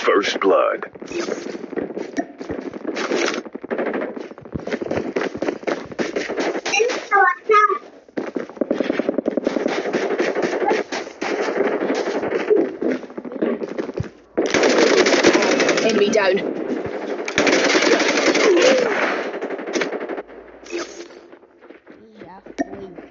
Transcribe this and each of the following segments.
First blood. Enemy down. Já foi.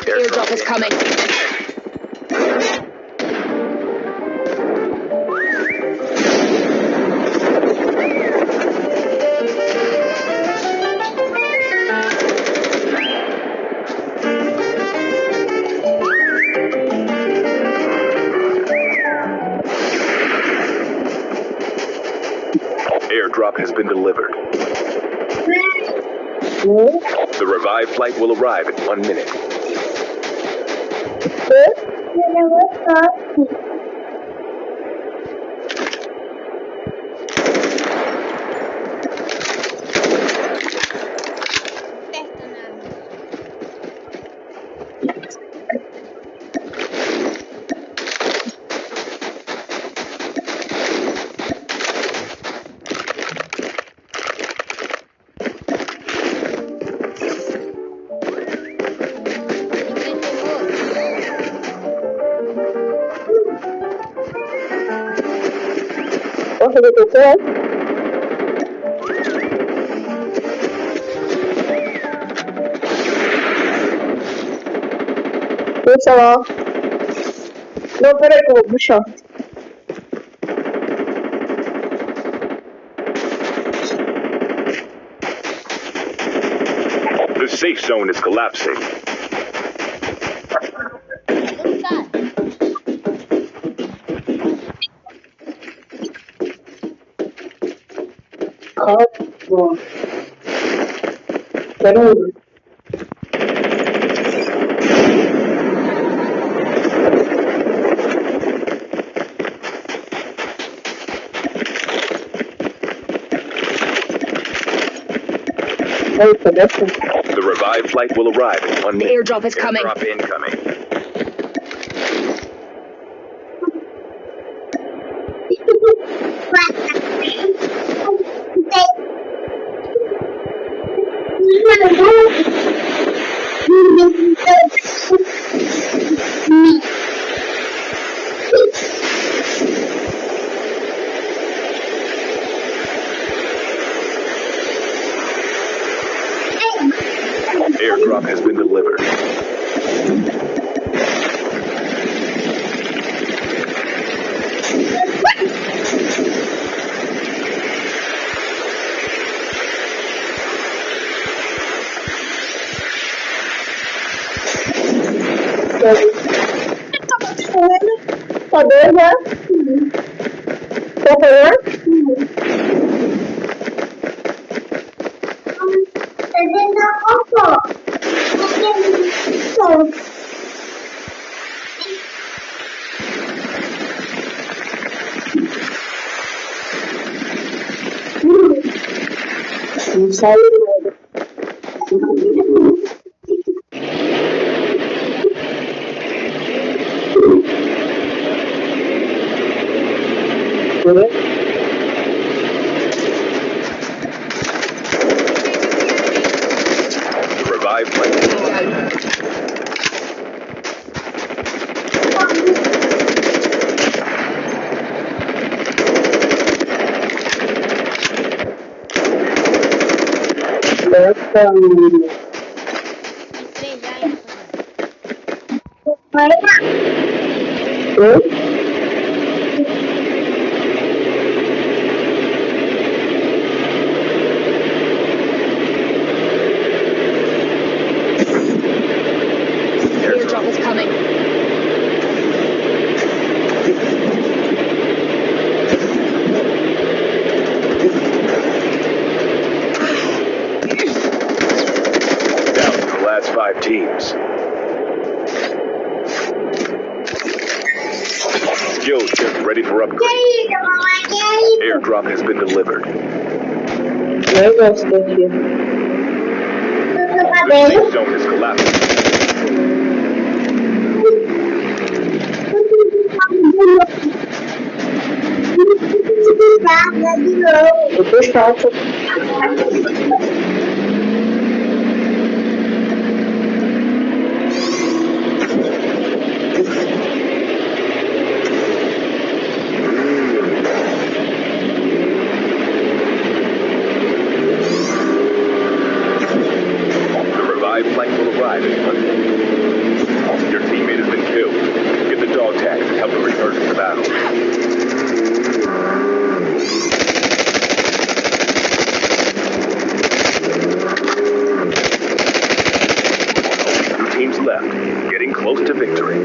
Airdrop is coming. Airdrop has been delivered. The revived flight will arrive in 1 minute. Aperta na arma. Posso ver pessoal? Deixa lá. Não, peraí que eu vou puxar. The safe zone is collapsing. Calma. Peraí. Eita, desce. The revived flight will arrive in 1 The minute. airdrop is coming. Airdrop incoming. Airdrop has been delivered. Tá dois, né? Tá falando? Não saiu nada. The revived flight will arrive. Airdrop is coming. Down to the last 5 teams. Skills just ready for upgrade. Airdrop has been delivered. Eu gosto daqui. The safe zone is collapsing. Eu tô chato. The revived flight will arrive in 1 minute. Your teammate has been killed. Get the dog tags and help them return to the battle. Only 2 teams left, getting close to victory.